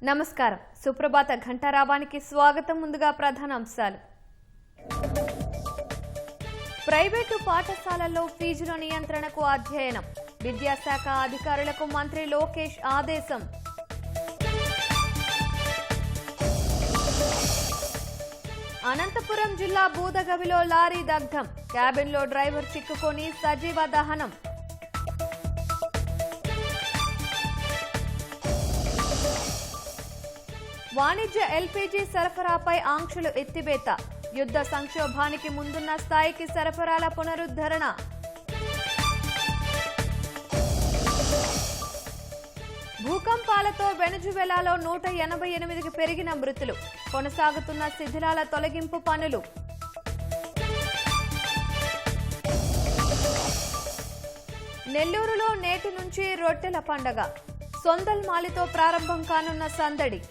నమస్కారం. సుప్రభాత ఘంటారావానికి స్వాగతం. ముందుగా ప్రధాన అంశాలు. ప్రైవేటు పాఠశాలల్లో ఫీజుల నియంత్రణకు అధ్యయనం. విద్యాశాఖ అధికారులకు మంత్రి లోకేష్ ఆదేశం. అనంతపురం జిల్లా బూదగవిలో లారీ దగ్ధం. క్యాబిన్లో డ్రైవర్ చిక్కుకొని సజీవ దహనం. వాణిజ్య ఎల్పీజీ సరఫరాపై ఆంక్షలు ఎత్తివేత. యుద్ధ సంక్షోభానికి ముందున్న స్థాయికి సరఫరాల పునరుద్ధరణ. భూకంపాలతో వెనుజువెలాలో 188కి పెరిగిన మృతులు. కొనసాగుతున్న శిథిలాల తొలగింపు పనులు. నెల్లూరులో నేటి నుంచి రొట్టెల పండగ. సొందల్ మాలితో ప్రారంభం కానున్న సందడి.